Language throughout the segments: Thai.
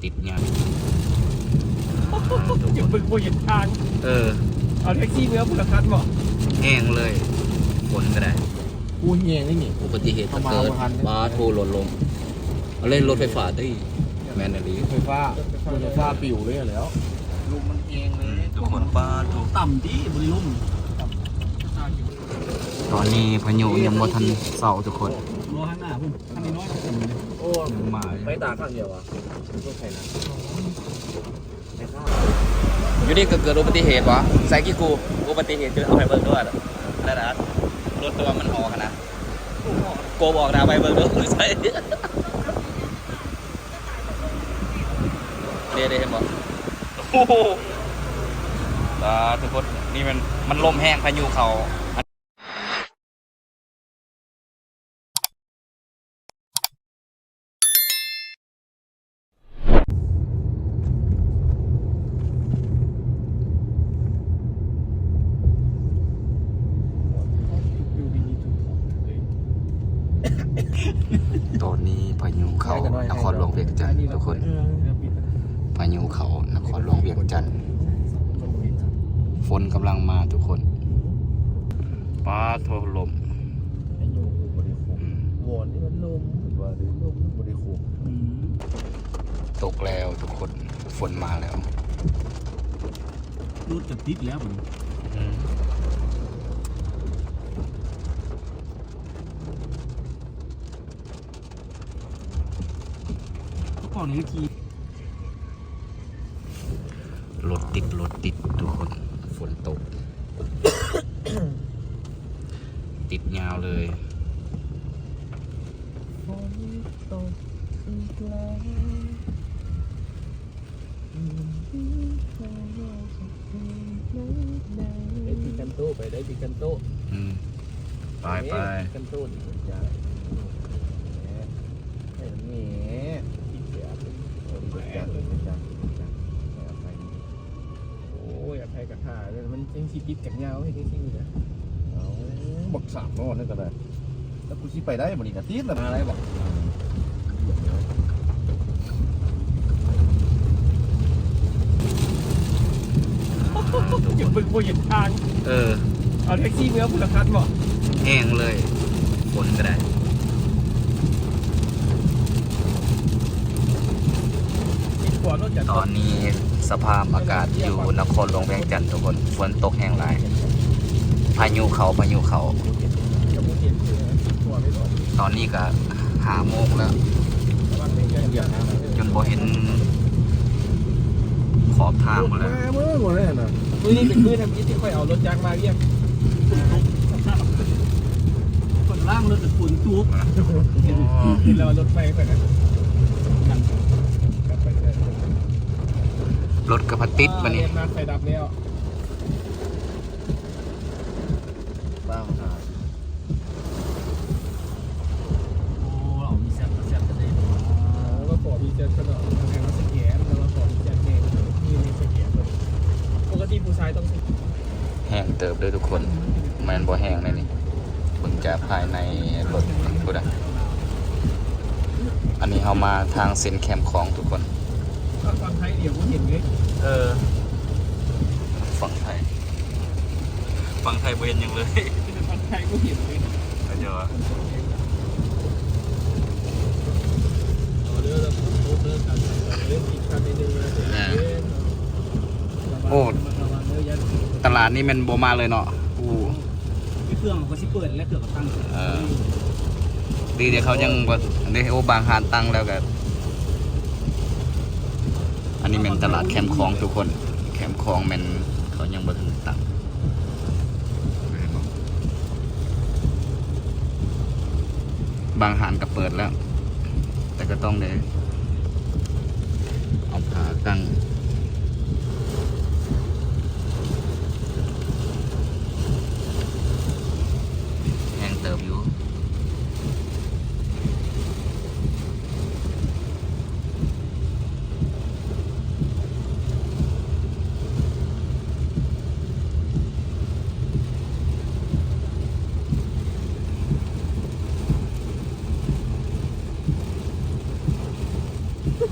ติดงานอยู่บึงโบเห็นทางเอาแท็กซี่เมื่อพุทธคันบอกแห้งเลยฝนก็ได้กูแห้งนี่อุบัติเหตุเกิดบ้าโทรหล่นลงเอาเล่นรถไฟฟ้าได้แมนนาลีไฟฟ้าปิวเลยแล้วลุมมันแห้งเลยทุกคนบ้าถูกต่ำดิบริลุ่มตอนนี้พายุยังบ่ทันเศร้าทุกคนรอข้างหน้าพุ่งข้างนี้น้อยโอ้มาไปตาข้างเดียวอ่ะก็ใครนะอยู่นี่เกิดอุบัติเหตุวะใส่กี่กูอุบัติเหตุคือเอาไปเบิกด้วยนั่นนะรถตัวมันออกนะโกบอกนะไปเบิกด้วยใส่เดี๋ยวเห็นบ่โอ้โหทุกคนนี่มันลมแห้งพายุเขาตอนนี้พายุเขานครหลวงเวียงจันทร์ทุกคนพายุเขานครหลวงเวียงจันทร์ฝนกำลังมาทุกคนฟ้าโถล่มวอนนี่มันลมว่าหรือลมบริโภคตกแล้วทุกคนฝนมาแล้วรูดจะติดแล้วผมก่อนนี้ทีรถติดทุกคนฝนตก ติดยาวเลยฝนตกอีกแล้วได้ปีกันโต้ไปได้ปีกันโต้ไปกันโต้ดีกว่าใหญ่ไอ้แง่ติดเสียโอ้ยอภัยกับข้าเลยมันจริงชีวิตกับเงาให้จริงๆเลยบักสามนอนนี่ก็ได้แล้วกูชี้ไปได้บริการตีนอะไรอะไรบอกอยู่บึงโบเห็นทางเอาแท็กซี่เมื่อพุทธคันบอกแห้งเลยฝนก็ได้ตอนนี้สภาพอากาศอยู่นครหลวงเวียงจันทร์ทุกคนฝนตกแห้งหลายพายุเขาตอนนี้ก็5 โมงแล้วจนบ่เห็นขอบทางหมดแล้วนี่เป็นพื้นทำที่ค่อยเอารถจักรมาเรียกคนล่างรถตะกุนตุ๊บแล้วรถไฟไปนะรถกระพัดติดมานี่มาไฟดับแล้วบ้างโอ้เรามีแซ่บกันได้แล้วก็มีแซ่บกันแล้วแข่งรถสเกียร์แล้วก็มีแซ่บเองนี่ในสเกียร์ปกติผู้ชายต้องแห้งเติบด้วยทุกคนแมนบ่แห้งเลยนี่เบิ่งจากภายในรถพูดอ่ะอันนี้เอามาทางเส้นแคมป์ของทุกคนฝั่งไทยเดี๋ยวผมเห็นเลยฝั่งไทยบ่เห็นยังเลยฝั่งไทยก็เห็นเลยเดี๋ยวโอ้ตลาดนี่มันโบมาเลยเนาะเครื่องเขาชิเปิดและเครื่องก็ตั้งดีเดี๋ยวเขายังว่าโอ้บางหานตั้งแล้วกันอันนี้เป็นตลาดแคมป์คลองทุกคนแคมป์คลองมันเขายังบ่ถึงตั้งบางหานก็เปิดแล้วแต่ก็ต้องเลยเอาขาตั้งแห้งเติบอยู่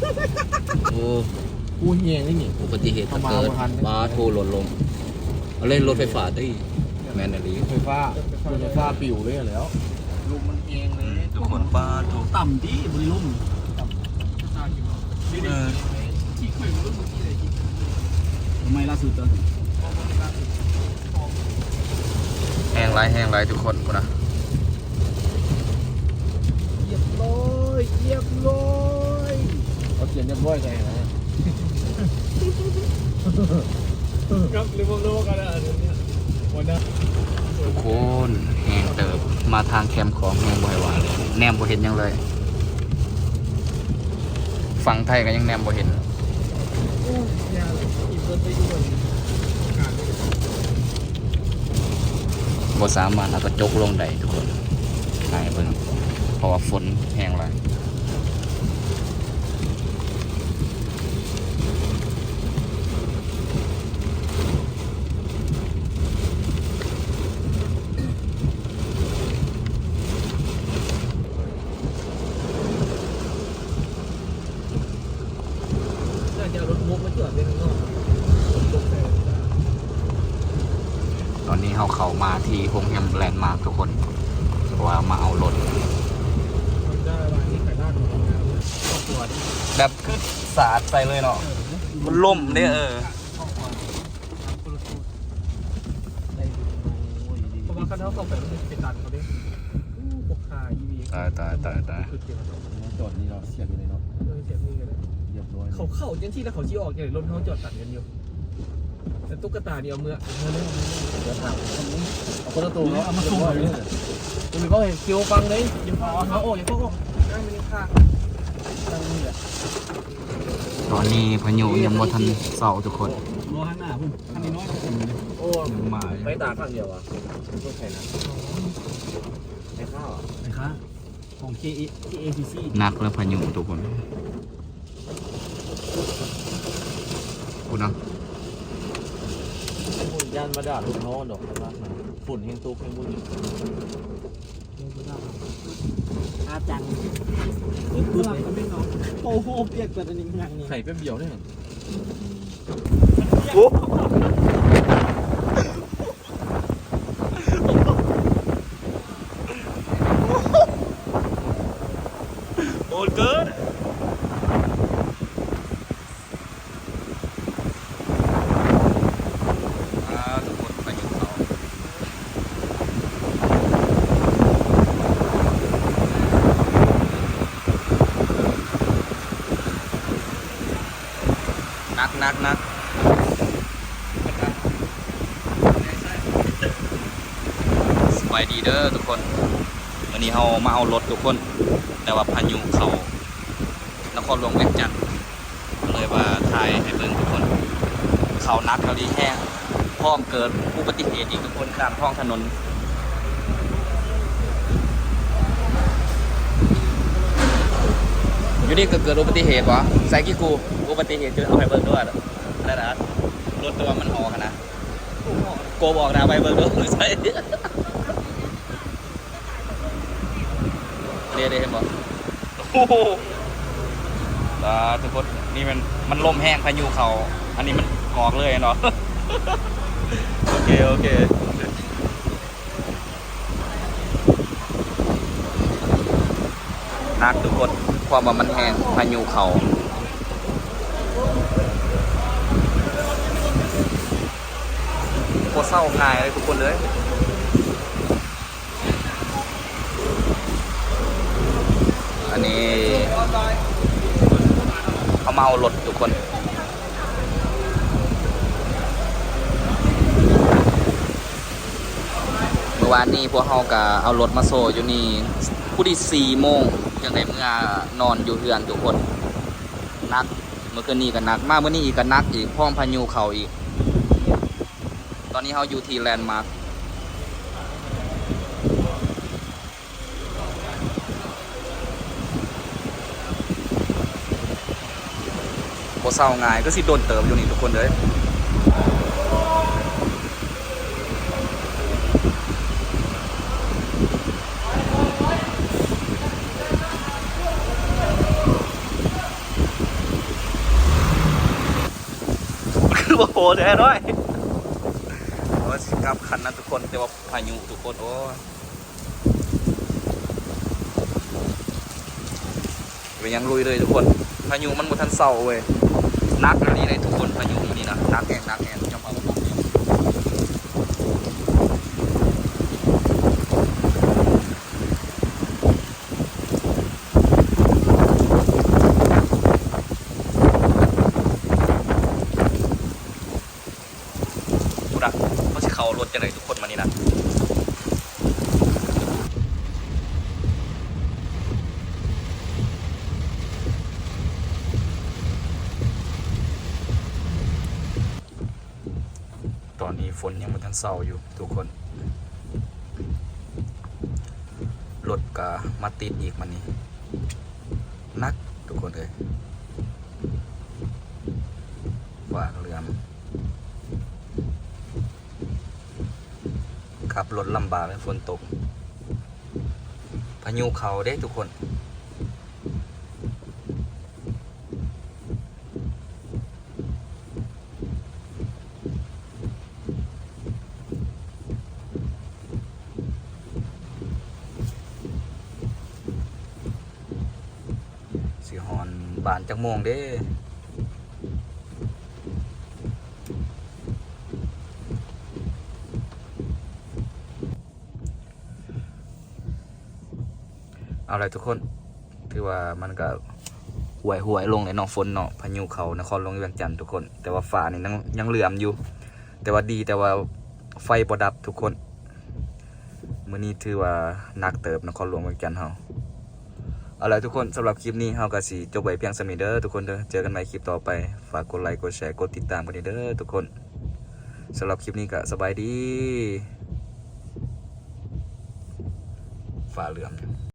เ โอ้ กูเฮียงนี่นี่ อุบัติเหตุเกิดบาโทรหล่นลงเอาเล่นรถไฟฟ้าได้แมนนาลี ไฟฟ้ปิวเลยแล้วลุมมันเองเลย ทุกคนบ้าถูก ต่ำดิบริลุ่มที่เคยรุ่นที่ไหนทำไมล่าสุดตอน แห้งไรทุกคนกูนะ เยียบร้อย เขาเขียนเรียบร้อยไงนะครับ เรื่องกันนะวันนั้น ทุกคนแห้งเติบมาทางแคมป์ของแห้งบ่อยว่าเลยแนมบ่เห็นยังเลยฝั่งไทยก็ยังแนมบ่เห็น ยาเลยกินรถไปด้วยการ บ่สามารถเอากระจกลงได้ทุกคนหายเบิ่งเพราะว่าฝนแห้งไร น่าจะรถมุกมาจอดไว้ข้างนอก ตอนนี้เขาเข้ามาที่โรงแรมแลนด์มาร์คทุกคนเพราะว่ามาเอารถ ได้ร้านนี้ขายด้านของงานครอบครัวดิ แบบคือสาดใส่เลยเนาะมันล่มเนี่ยครอบครัวเพราะว่าคันเท้าเข้าไปมันเป็นดันเขาดิปกคายีวี ตาย จอดนี่เราเสียบอยู่ในเนาะ เสียบนี่กันเลย เรียบร้อย เขาเข้าจังที่แล้วเขาชี้ออกอย่างรถเขาจอดตัดกันอยู่แต่ตุ๊กตาเนี่ยเอาเมื่อเรื่อง เดี๋ยวถามคนนี้เอาคนละตัวเนาะเอามาส่งเลยคุณก็เห็นคิวฟังเลย อย่าพอเขาโอ้ยอย่าพอได้ไม่ได้ค่า ตั้งนี่แหละ ตอนนี้พายุยังบ่ทันเศร้าทุกคน รอข้างหน้าพุ่มข้างนี้น้อย โอ้ ยังมา ไปตาข้างเดียวอ่ะรถไถนะไอ้ข้าวอ่ะ ไหนคะของ KACC หนักแล้วพายุทุกคนคุณเนาะ ย่านมาด่าลูกน้องดอกนะฝุ่นแห้งตุ๊กแห้งบุญ อาจังโอ้โหเปียกแต่อันนี้ยังนี่ ไข่เป็นเบี้ยวเนี่ย โอ้เกินทุกคนพายุเขานักสบายดีเด้อทุกคนวันนี้เรามาเอารถทุกคน แต่ว่าพายุเขานครหลวงเวียงจันทร์เลยว่าถ่ายให้เบิ่งทุกคน เขานักเขาดีแห้งพร้อมเกิดอุบัติเหตุอีกทุกคนตามท้องถนนอยู่นี่เกิดอุบัติเหตุวะใส่กี่กูอุบัติเหตุจะเอาให้เบิ่งด้วยนั่นนะรถตัวมันออกนะโกบอกนะไปเบิ่งด้วยใช่เดี๋ยวเห็นบ่โอ้โหทุกคนนี่มันลมแห้งพายุเขาอันนี้มันออกเลยเนาะ โอเคนักทุกคนความว่ามันแห้งพายุเขาโคตรเศร้าง่ายเลยทุกคนเลยอันนี้เขาเมารถทุกคนเมื่อวานนี้พวกเขาก็เอารถมาโซ่อยู่นี่ผู้ที่4 โมงยังได้เมื่อนอนอยู่เฮือนทุกคนนักเมื่อคืนนี้ก็นักมากเมื่อนี้อีกก็นักอีกพ้องพายุเขาอีกตอนนี้เขาอยู่ที่แลนด์มาร์คโคเศร้าง่ายก็สิโดนเติมอยู่นี่ทุกคนเลย คือว่าโหแท้ด้วยว่าสิกลับคันนะทุกคนแต่ว่าพายุทุกคนโอ้เป็นยังลุยเลยทุกคนพายุมันบ่ทันเศร้าเว้ยนักอันนี้เลยทุกคนพายุนี่นะนักแห้งจำเอาบ่เขาจะเขารถจะไหนทุกคนมานี่นะตอนนี้ฝนยังไม่ทันเศร้าอยู่ทุกคนรถก็มาติดอีกมันนี่นักทุกคนเลยฝากเรือมขับรถลำบากเลยฝนตกพายุเขาเด้ทุกคนสิหอนบานจักโมงเด้เอาอะไรทุกคนถือว่ามันก็หวยลงเลยเนาะฝนเนาะพายุเขานครหลวงเวียงจันทร์ทุกคนแต่ว่าฟ้านี่ยังเหลื่อมอยู่แต่ว่าดีแต่ว่าไฟบ่ดับทุกคนมื้อนี้ถือว่านักเติบนครหลวงเวียงจันทร์เฮาเอาล่ะทุกคนสำหรับคลิปนี้เฮาก็สิจบไว้เพียงส่านี้เด้อทุกคนเด้อเจอกันใหม่คลิปต่อไปฝากกดไลค์กดแชร์กดติดตามกันเด้อทุกคนสำหรับคลิปนี้ก็สบายดีฟ้าเหลื่อม